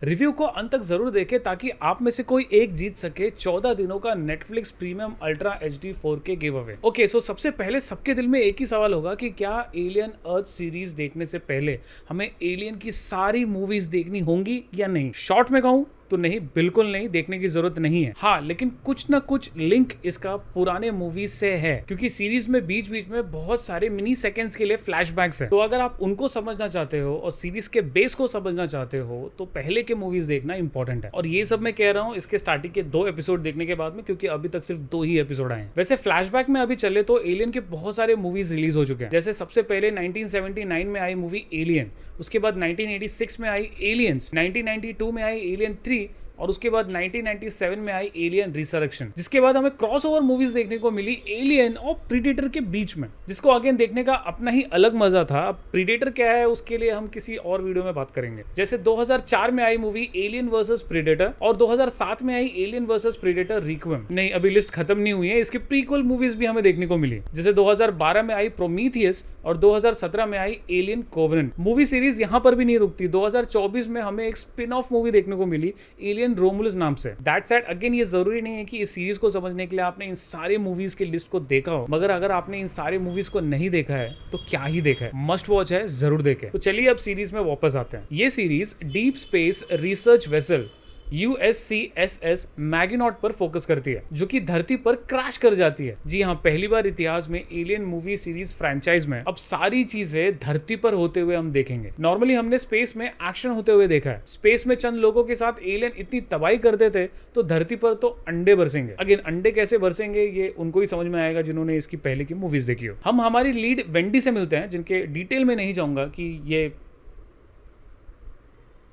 Review को अंत तक जरूर देखें ताकि आप में से कोई एक जीत सके 14 दिनों का Netflix premium ultra HD 4K give away. Okay, so सबसे पहले सबके दिल में एक ही सवाल होगा कि क्या एलियन अर्थ सीरीज देखने से पहले हमें एलियन की सारी मूवीज देखनी होंगी या नहीं। शॉर्ट में कहूं तो नहीं, बिल्कुल नहीं, देखने की जरूरत नहीं है। हाँ, लेकिन कुछ ना कुछ लिंक इसका पुराने मूवीज से है, क्योंकि सीरीज में बीच बीच में बहुत सारे मिनी सेकेंड्स के लिए फ्लैशबैक्स है। तो अगर आप उनको समझना चाहते हो और सीरीज के बेस को समझना चाहते हो तो पहले के मूवीज देखना इंपॉर्टेंट है। और ये सब मैं कह रहा हूँ इसके स्टार्टिंग के 2 एपिसोड देखने के बाद में, क्योंकि अभी तक सिर्फ 2 ही एपिसोड आए हैं। वैसे फ्लैशबैक में अभी चले तो एलियन के बहुत सारे मूवीज रिलीज हो चुके हैं। जैसे सबसे पहले 1979 में आई मूवी एलियन, उसके बाद 1986 में आई एलियंस, 1992 में आई एलियन 3 और उसके बाद 1997 में आई एलियन रिसरेक्शन, जिसके बाद हमें क्रॉसओवर मूवीज देखने को मिली एलियन और प्रीडेटर के बीच में, जिसको अगेन देखने का अपना ही अलग मजा था। अब प्रीडेटर क्या है उसके लिए हम किसी और वीडियो में बात करेंगे। जैसे 2004 में आई मूवी एलियन वर्सेस प्रीडेटर और 2007 में आई एलियन वर्सेस प्रीडेटर रिक्वेम। नहीं, अभी लिस्ट खत्म नहीं हुई है, इसके प्रीक्वल मूवीज भी हमें देखने को मिली। जैसे 2012 में आई प्रोमीथियस और 2017 में आई एलियन कोवेनेंट। मूवी सीरीज यहाँ पर भी नहीं रुकती। 2024 में हमें एक स्पिन ऑफ मूवी देखने को मिली एलियन रोमुलस नाम से। दैट सेड, अगेन ये जरूरी नहीं है कि इस सीरीज को समझने के लिए आपने इन सारे मूवीज की लिस्ट को देखा हो, मगर अगर आपने इन सारे मूवीज को नहीं देखा है तो क्या ही देखा है, मस्ट वॉच है, जरूर देखें। तो चलिए अब सीरीज में वापस आते हैं। ये series deep space research vessel USCSS Maginot पर फोकस करती है, जो कि धरती पर क्रैश कर जाती है। जी हाँ, पहली बार इतिहास में एलियन मूवी सीरीज फ्रेंचाइज में अब सारी चीजें धरती पर होते हुए हम देखेंगे। नॉर्मली हमने स्पेस में एक्शन होते हुए देखा है। स्पेस में चंद लोगों के साथ एलियन इतनी तबाही करते थे तो धरती पर तो अंडे बरसेंगे। अगेन, अंडे कैसे बरसेंगे ये उनको ही समझ में आएगा जिन्होंने इसकी पहले की मूवीज देखी हो। हम हमारी लीड वेंडी से मिलते हैं, जिनके डिटेल में नहीं जाऊंगा कि ये,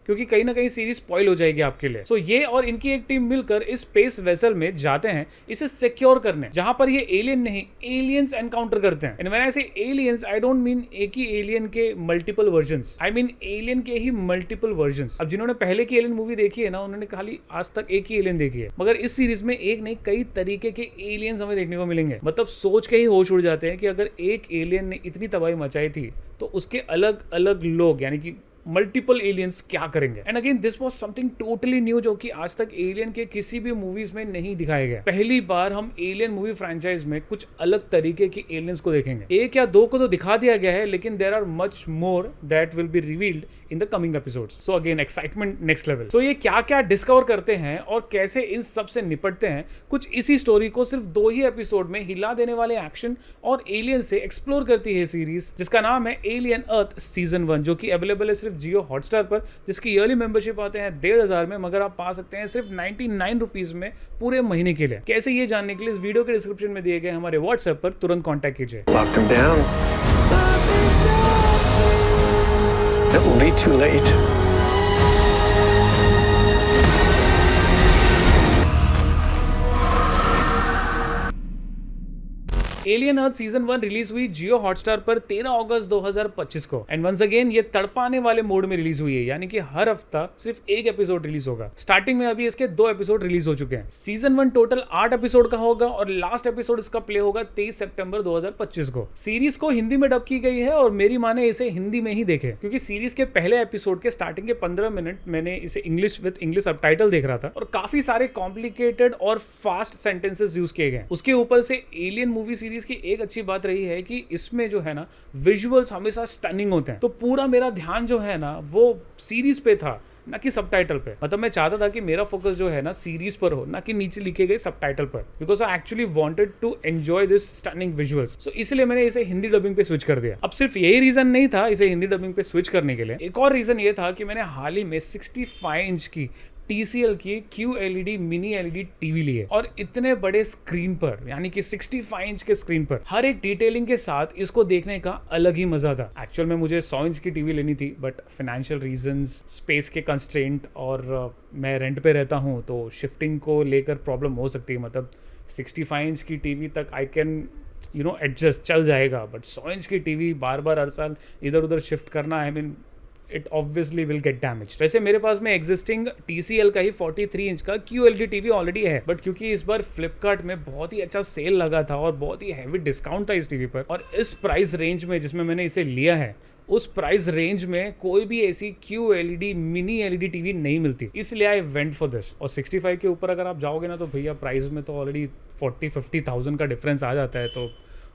क्योंकि कहीं ना कहीं सीरीज स्पॉइल हो जाएगी आपके लिए। सो ये और इनकी एक टीम मिलकर इस स्पेस वेसल में जाते हैं इसे सिक्योर करने, जहां पर ये एलियन नहीं एलियंस एनकाउंटर करते हैं। एंड व्हेन आई से एलियंस, आई डोंट मीन एक ही एलियन के multiple versions, I mean alien के ही मल्टीपल वर्जन्स। अब जिन्होंने पहले की एलियन मूवी देखी है ना, उन्होंने खाली आज तक एक ही एलियन देखी है, मगर इस सीरीज में एक नहीं कई तरीके के एलियंस हमें देखने को मिलेंगे। मतलब सोच के ही होश उड़ जाते हैं कि अगर एक एलियन ने इतनी तबाही मचाई थी तो उसके अलग अलग लोग यानी कि मल्टीपल एलियंस क्या करेंगे। And again this was something totally new, जो कि आज तक एलियन के किसी भी मूवीज में नहीं दिखाया गया। पहली बार हम एलियन मूवी फ्रेंचाइज में कुछ अलग तरीके के एलियंस को देखेंगे। 1 या 2 को तो दिखा दिया गया है, लेकिन there are much more that will be revealed in the coming episodes. So again excitement next level. So ये क्या क्या डिस्कवर करते हैं और कैसे इन सब से निपटते हैं, कुछ इसी स्टोरी को सिर्फ 2 ही एपिसोड में हिला देने वाले एक्शन और एलियन से एक्सप्लोर करती है सीरीज, जिसका नाम है एलियन अर्थ सीजन 1, जो कि अवेलेबल है सिर्फ जियो हॉटस्टार पर, जिसकी ईयरली मेंबरशिप आते हैं 1500 में, मगर आप पा सकते हैं सिर्फ 99 रुपीज में पूरे महीने के लिए। कैसे ये जानने के लिए इस वीडियो के डिस्क्रिप्शन में दिए गए हमारे व्हाट्सएप पर तुरंत कांटेक्ट कीजिए। It will be too late. Alien earth season 1 release हुई जियो हॉटस्टार पर 13 अगस्त 2025 को। एंड वंस अगेन ये तड़पाने वाले मोड में रिलीज हुई है, यानी कि हर हफ्ता सिर्फ 1 एपिसोड रिलीज होगा। स्टार्टिंग में अभी इसके 2 एपिसोड रिलीज हो चुके हैं। सीजन 1 टोटल 8 एपिसोड का होगा और लास्ट एपिसोड इसका प्ले होगा 23 सितंबर 2025 को। सीरीज को हिंदी में डब की गई है और मेरी माने इसे हिंदी में ही देखे, क्योंकि सीरीज के पहले एपिसोड के स्टार्टिंग के 15 मिनट मैंने इसे इंग्लिश विद इंग्लिश सबटाइटल देख रहा था और काफी सारे कॉम्प्लिकेटेड और फास्ट सेंटेंसेस यूज किए गए। उसके ऊपर से एलियन मूवी सीरीज की एक अच्छी बात रही है कि इसमें जो है ना विजुअल्स हमेशा स्टनिंग होते हैं। तो पूरा मेरा ध्यान जो है ना वो सीरीज पे था, ना कि सबटाइटल पे। मतलब मैं चाहता था कि मेरा फोकस जो है ना सीरीज पर हो, ना कि नीचे लिखे गए सबटाइटल पर, because I actually wanted to enjoy this stunning visuals. So इसलिए मैंने इसे हिंदी डबिंग पे स्विच कर दिया। अब सिर्फ यही रीजन नहीं था इसे हिंदी डबिंग पे स्विच करने के लिए, एक और रीजन ये था कि मैंने हाल ही में 65 इंच की TCL की QLED मिनी LED टीवी ली है और इतने बड़े स्क्रीन पर, यानी कि 65 इंच के स्क्रीन पर हर एक डिटेलिंग के साथ इसको देखने का अलग ही मजा था। एक्चुअल में मुझे 100 इंच की टीवी लेनी थी, बट फाइनेंशियल रीजंस, स्पेस के कंस्ट्रेंट और मैं रेंट पे रहता हूँ तो शिफ्टिंग को लेकर प्रॉब्लम हो सकती है। मतलब 65 इंच की टीवी तक आई कैन एडजस्ट, चल जाएगा, बट 100 इंच की टीवी बार बार हर साल इधर उधर शिफ्ट करना, I mean it obviously will get damage. वैसे मेरे पास में एग्जिस्टिंग TCL का ही 43 इंच का QLED टीवी ऑलरेडी है, बट क्योंकि इस बार फ्लिपकार्ट में बहुत ही अच्छा सेल लगा था और बहुत ही हैवी डिस्काउंट था इस टीवी पर, और इस प्राइस रेंज में जिसमें मैंने इसे लिया है उस प्राइस रेंज में कोई भी ऐसी QLED मिनी LED टीवी नहीं मिलती, इसलिए आई वेंट फॉर दिस। और 65 के ऊपर अगर आप जाओगे ना तो भैया प्राइस में तो ऑलरेडी 40-50,000 का डिफरेंस आ जाता है, तो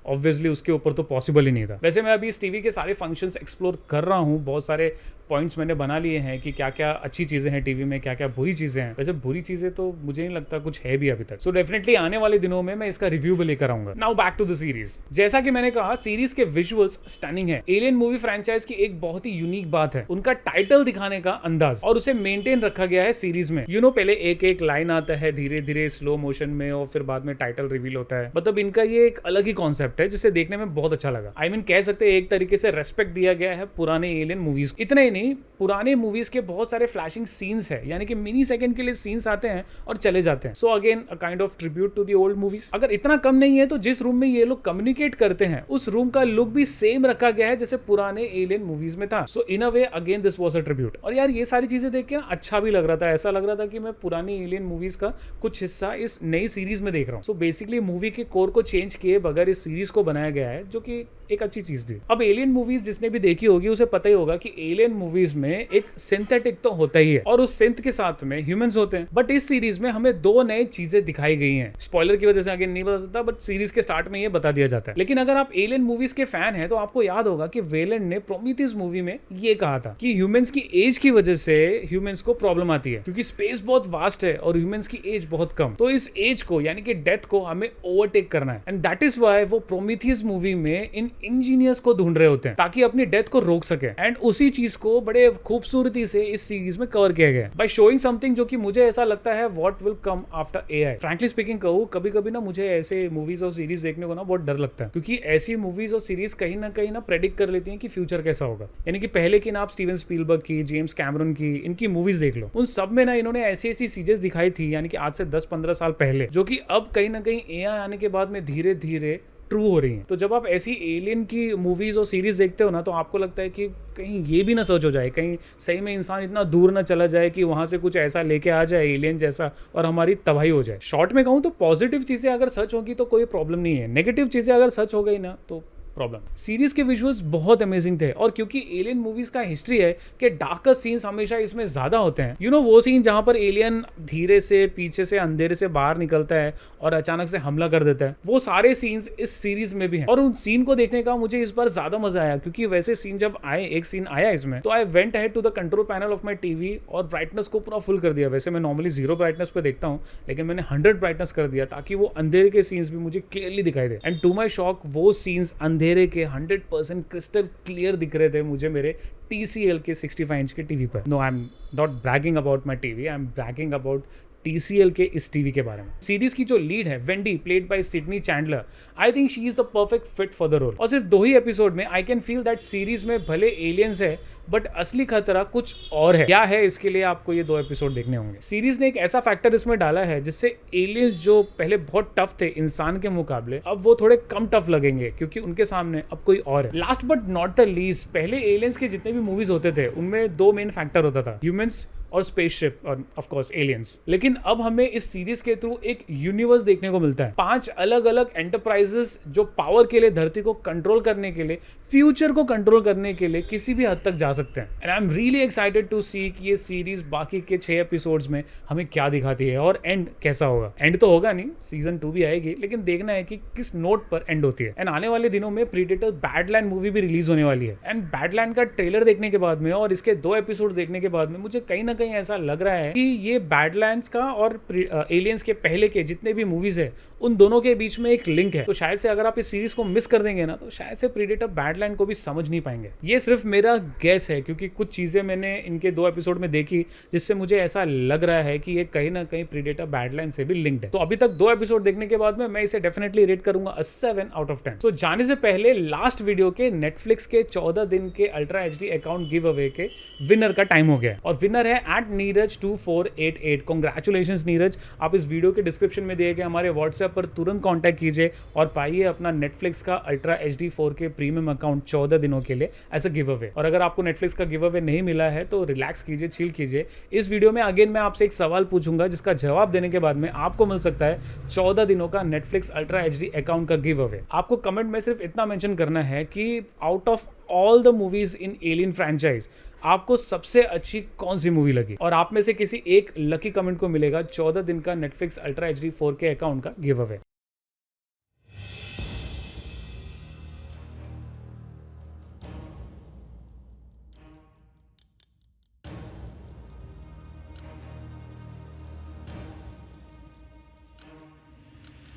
ऑब्वियसली उसके ऊपर तो पॉसिबल ही नहीं था। वैसे मैं अभी इस टीवी के सारे फंक्शंस एक्सप्लोर कर रहा हूँ, बहुत सारे पॉइंट्स मैंने बना लिए हैं कि क्या क्या अच्छी चीज़ें हैं टीवी में, क्या क्या बुरी चीज़ें हैं। वैसे बुरी चीज़ें तो मुझे नहीं लगता कुछ है भी अभी तक। सो डेफिनेटली आने वाले दिनों में मैं इसका रिव्यू भी लेकर आऊंगा। Now back to the series. जैसा कि मैंने कहा, सीरीज के विजुअल्स स्टनिंग है। एलियन मूवी फ्रेंचाइज की एक बहुत ही यूनिक बात है उनका टाइटल दिखाने का अंदाज, और उसे मेंटेन रखा गया है सीरीज में। पहले एक एक लाइन आता है धीरे धीरे स्लो मोशन में, और फिर बाद में टाइटल रिवील होता है। मतलब इनका ये एक अलग ही कॉन्सेप्ट है जिसे देखने में बहुत अच्छा लगा। आई मीन कह सकते हैं एक तरीके से रेस्पेक्ट दिया गया है पुराने एलियन मूवीज। इतना ही नहीं, पुराने मूवीज के बहुत सारे फ्लैशिंग सीन्स है, यानी कि मिनी सेकंड के लिए सीन्स आते हैं और चले जाते हैं। So again a kind of tribute to the old movies. अगर इतना कम नहीं है तो जिस रूम में ये लोग कम्युनिकेट करते हैं उस रूम का लुक भी सेम रखा गया है जैसे पुराने एलियन मूवीज में था। So in a way again this was a tribute. और यार ये सारी चीजें देख के ना अच्छा भी लग रहा था, ऐसा लग रहा था कि मैं पुरानी एलियन मूवीज का कुछ हिस्सा इस नई सीरीज में देख रहा हूँ। सो बेसिकली मूवी के कोर को चेंज किए बगैर इस सीरीज को बनाया गया है, जो कि एक अच्छी चीज थी। अब एलियन मूवीज जिसने भी देखी होगी उसे पता ही होगा कि एलियन मूवीज में एक सिंथेटिक तो होता ही है और उस सिंथ के साथ में ह्यूमंस होते हैं। बट इस सीरीज में हमें दो नए चीजें दिखाई गई हैं। स्पॉइलर की वजह से आगे नहीं बता सकता, बट सीरीज के स्टार्ट में ये बता दिया जाता है। लेकिन अगर आप एलियन मूवीज के फैन हैं तो आपको याद होगा कि वेलेंट ने प्रोमीथियस मूवी में ये कहा था कि ह्यूमंस की एज की वजह से ह्यूमंस को प्रॉब्लम आती है, क्योंकि स्पेस बहुत वास्ट है और ह्यूमंस की एज बहुत कम। तो इस एज को यानी कि डेथ को हमें ओवरटेक करना है, एंड दैट इज व्हाई वो प्रोमीथियस मूवी में इन इंजीनियर्स को ढूंढ रहे होते हैं ताकि अपनी डेथ को रोक सके। एंड उसी चीज को बड़े खूबसूरती से इस सीरीज में कवर किया गया है बाय शोइंग समथिंग जो कि मुझे ऐसा लगता है what will come after AI. Frankly speaking कहूं, कभी कभी ना मुझे ऐसे मूवीज और सीरीज देखने को ना बहुत डर लगता है, क्योंकि ऐसी मूवीज और सीरीज कहीं ना प्रेडिक्ट कर लेती हैं कि फ्यूचर कैसा होगा। यानी कि पहले की ना आप स्टीवन स्पीलबर्ग की, जेम्स कैमरन की, इनकी मूवीज देख लो, उन सब में ना इन्होंने ऐसी ऐसी चीजें दिखाई थी, यानी कि आज से 10-15 साल पहले, जो कि अब कहीं ना कहीं एआई आने के बाद में धीरे धीरे ट्रू हो रही है। तो जब आप ऐसी एलियन की मूवीज और सीरीज देखते हो ना तो आपको लगता है कि कहीं ये भी ना सोच हो जाए, कहीं सही में इंसान इतना दूर ना चला जाए कि वहां से कुछ ऐसा लेके आ जाए एलियन जैसा और हमारी तबाही हो जाए। शॉर्ट में कहूँ तो पॉजिटिव चीजें अगर सच होगी तो कोई प्रॉब्लम नहीं है, नेगेटिव चीजें अगर सच हो गई ना तो प्रॉब्लम। सीरीज के विजुअल्स बहुत अमेजिंग थे, और क्योंकि एलियन मूवीज का हिस्ट्री है कि डार्कर सीन्स हमेशा इसमें ज्यादा होते हैं। वो सीन जहां पर एलियन धीरे से पीछे से अंधेरे से बाहर निकलता है और अचानक से हमला कर देता है, वो सारे सीन्स इस सीरीज में भी हैं। और उन सीन को देखने का मुझे इस बार ज्यादा मजा आया, क्योंकि वैसे सीन जब आए, एक सीन आया इसमें, तो I went ahead to the control panel of my TV और ब्राइटनेस को पूरा फुल कर दिया। वैसे मैं नॉर्मली 0 ब्राइटनेस पे देखता हूँ, लेकिन मैंने 100 ब्राइटनेस कर दिया ताकि वो अंधेरे के सीन्स भी मुझे क्लियरली दिखाई दे। एंड टू माई शॉक वो सीन्स अंधेरे के 100% क्रिस्टल क्लियर दिख रहे थे मुझे मेरे TCL के 65 इंच के टीवी पर। No, I am not bragging about my TV, I am bragging about TCL के इस टीवी के बारे में। सीरीज की जो लीड है Wendy, played by Sydney Chandler, I think she is the perfect fit for the role. और सिर्फ 2 ही एपिसोड में I can feel that series में भले एलियंस है बट असली खतरा कुछ और है। क्या है इसके लिए आपको ये 2 एपिसोड देखने होंगे। सीरीज ने एक ऐसा फैक्टर इसमें डाला है जिससे एलियंस जो पहले बहुत टफ थे इंसान के मुकाबले, अब वो थोड़े कम टफ लगेंगे क्योंकि उनके सामने अब कोई और है। Last but not the least, पहले एलियंस के जितने भी मूवीज होते थे उनमें 2 मेन फैक्टर होता था, ह्यूमंस और स्पेसशिप और ऑफ कोर्स एलियंस। लेकिन अब हमें इस सीरीज के थ्रू एक यूनिवर्स देखने को मिलता है। 5 अलग अलग एंटरप्राइजेस जो पावर के लिए, धरती को कंट्रोल करने के लिए, फ्यूचर को कंट्रोल करने के लिए किसी भी हद तक जा सकते हैं। And I am really excited to see कि ये सीरीज बाकी के 6 एपिसोड्स में हमें क्या दिखाती है और एंड कैसा होगा। एंड तो होगा नहीं, सीजन 2 भी आएगी, लेकिन देखना है कि किस नोट पर एंड होती है। एंड आने वाले दिनों में प्रीडेटर बैडलैंड मूवी भी रिलीज होने वाली है। एंड बैडलैंड का ट्रेलर देखने के बाद में और इसके 2 एपिसोड देखने के बाद में मुझे कहीं ना कहीं ऐसा लग रहा है कि ये बैडलैंड्स का और एलियंस के पहले के जितने भी मूवीज है उन दोनों के बीच में एक लिंक है। तो शायद से अगर आप इस सीरीज को मिस कर देंगे ना तो शायद से प्रीडेटर बैडलैंड को भी समझ नहीं पाएंगे। ये सिर्फ मेरा गेस है, क्योंकि कुछ चीजें मैंने इनके 2 एपिसोड में देखी जिससे मुझे ऐसा लग रहा है कि ये कहीं ना कहीं प्रीडेटर बैडलैंड से भी लिंक्ड है। तो अभी तक 2 एपिसोड देखने के बाद में मैं इसे डेफिनेटली रेट करूंगा 7 आउट ऑफ 10। तो जाने से पहले लास्ट वीडियो के नेटफ्लिक्स के 14 दिन के ultra HD account give away के विनर का टाइम हो गया और विनर है @नीरज2488। कांग्रेचुलेशंस नीरज। आप इस वीडियो के डिस्क्रिप्शन में दिए गए हमारे व्हाट्सएप पर तुरंत कांटेक्ट कीजिए और पाइए अपना नेटफ्लिक्स का ultra HD 4K premium account 14 दिनों के लिए एज अ गिव अवे। और अगर आपको नेटफ्लिक्स का गिव अवे नहीं मिला है तो रिलैक्स कीजिए, चिल कीजिए। इस वीडियो में अगेन मैं आपसे एक सवाल पूछूंगा जिसका जवाब देने के बाद में आपको मिल सकता है 14 दिनों का नेटफ्लिक्स अल्ट्रा HD अकाउंट का गिव अवे। आपको कमेंट में सिर्फ इतना मेंशन करना है कि out of all the movies in alien franchise आपको सबसे अच्छी कौन सी मूवी लगी? और आप में से किसी एक लकी कमेंट को मिलेगा 14 दिन का Netflix ultra HD 4K account का गिव अवे।